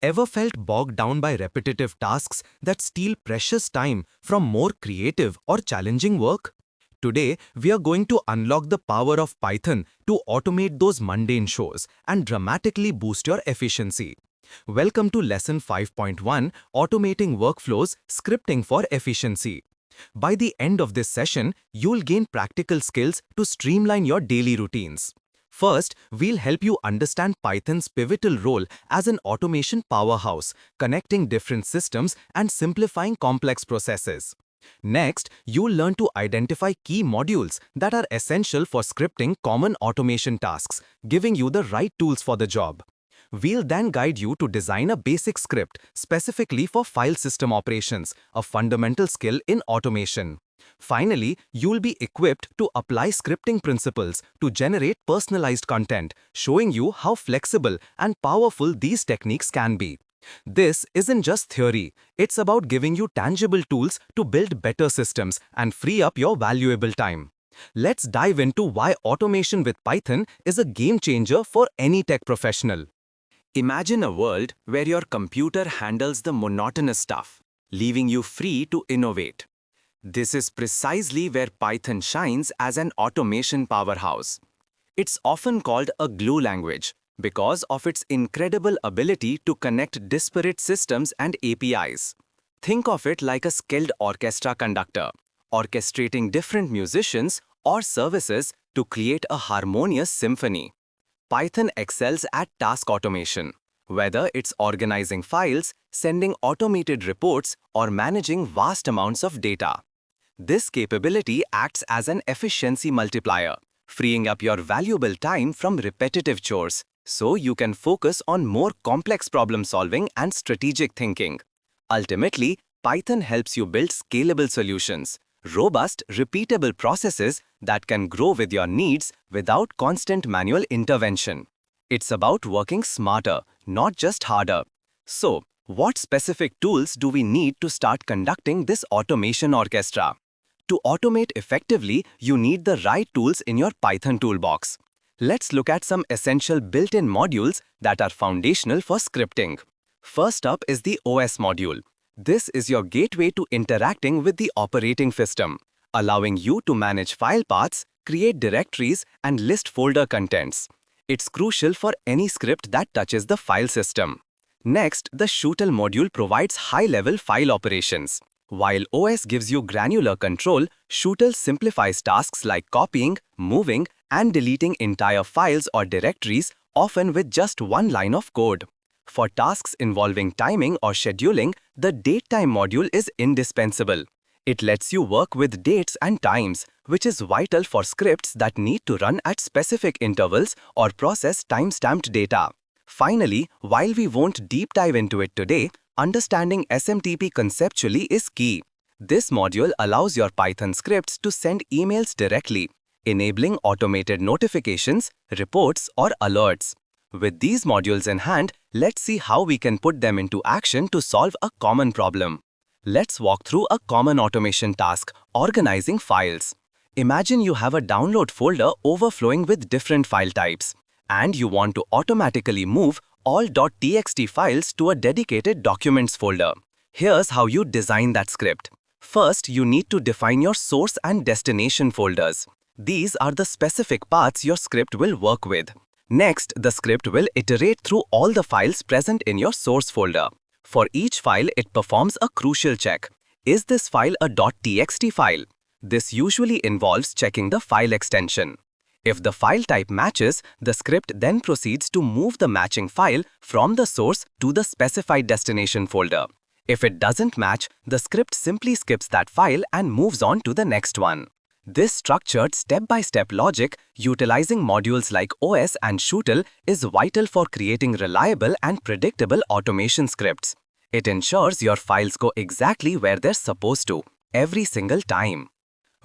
Ever felt bogged down by repetitive tasks that steal precious time from more creative or challenging work? Today, we are going to unlock the power of Python to automate those mundane chores and dramatically boost your efficiency. Welcome to Lesson 5.1, Automating Workflows, Scripting for Efficiency. By the end of this session, you'll gain practical skills to streamline your daily routines. First, we'll help you understand Python's pivotal role as an automation powerhouse, connecting different systems and simplifying complex processes. Next, you'll learn to identify key modules that are essential for scripting common automation tasks, giving you the right tools for the job. We'll then guide you to design a basic script specifically for file system operations, a fundamental skill in automation. Finally, you'll be equipped to apply scripting principles to generate personalized content, showing you how flexible and powerful these techniques can be. This isn't just theory, it's about giving you tangible tools to build better systems and free up your valuable time. Let's dive into why automation with Python is a game changer for any tech professional. Imagine a world where your computer handles the monotonous stuff, leaving you free to innovate. This is precisely where Python shines as an automation powerhouse. It's often called a glue language because of its incredible ability to connect disparate systems and APIs. Think of it like a skilled orchestra conductor, orchestrating different musicians or services to create a harmonious symphony. Python excels at task automation, whether it's organizing files, sending automated reports, or managing vast amounts of data. This capability acts as an efficiency multiplier, freeing up your valuable time from repetitive chores, so you can focus on more complex problem solving and strategic thinking. Ultimately, Python helps you build scalable solutions, robust, repeatable processes that can grow with your needs without constant manual intervention. It's about working smarter, not just harder. So, what specific tools do we need to start conducting this automation orchestra? To automate effectively, you need the right tools in your Python toolbox. Let's look at some essential built-in modules that are foundational for scripting. First up is the OS module. This is your gateway to interacting with the operating system, allowing you to manage file paths, create directories, and list folder contents. It's crucial for any script that touches the file system. Next, the Shootle module provides high-level file operations. While OS gives you granular control, Shootle simplifies tasks like copying, moving, and deleting entire files or directories, often with just one line of code. For tasks involving timing or scheduling, the datetime module is indispensable. It lets you work with dates and times, which is vital for scripts that need to run at specific intervals or process time-stamped data. Finally, while we won't deep dive into it today, understanding SMTP conceptually is key. This module allows your Python scripts to send emails directly, enabling automated notifications, reports, or alerts. With these modules in hand, let's see how we can put them into action to solve a common problem. Let's walk through a common automation task, organizing files. Imagine you have a download folder overflowing with different file types, and you want to automatically move all .txt files to a dedicated documents folder. Here's how you design that script. First, you need to define your source and destination folders. These are the specific paths your script will work with. Next, the script will iterate through all the files present in your source folder. For each file, it performs a crucial check. Is this file a .txt file? This usually involves checking the file extension. If the file type matches, the script then proceeds to move the matching file from the source to the specified destination folder. If it doesn't match, the script simply skips that file and moves on to the next one. This structured step-by-step logic, utilizing modules like OS and Shootle, is vital for creating reliable and predictable automation scripts. It ensures your files go exactly where they're supposed to, every single time.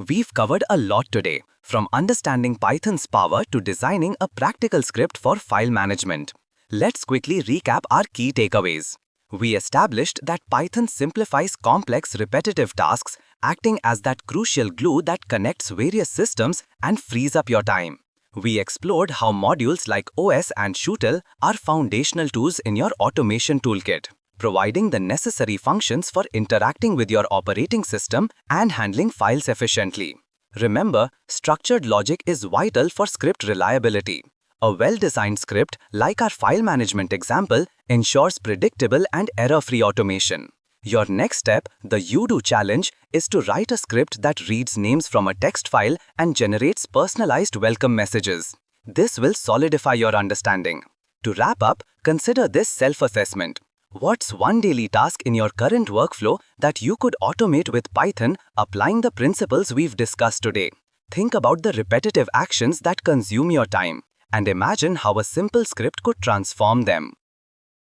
We've covered a lot today, from understanding Python's power to designing a practical script for file management. Let's quickly recap our key takeaways. We established that Python simplifies complex repetitive tasks, acting as that crucial glue that connects various systems and frees up your time. We explored how modules like OS and Shootle are foundational tools in your automation toolkit, providing the necessary functions for interacting with your operating system and handling files efficiently. Remember, structured logic is vital for script reliability. A well-designed script, like our file management example, ensures predictable and error-free automation. Your next step, the UDO challenge, is to write a script that reads names from a text file and generates personalized welcome messages. This will solidify your understanding. To wrap up, consider this self-assessment. What's one daily task in your current workflow that you could automate with Python, applying the principles we've discussed today? Think about the repetitive actions that consume your time, and imagine how a simple script could transform them.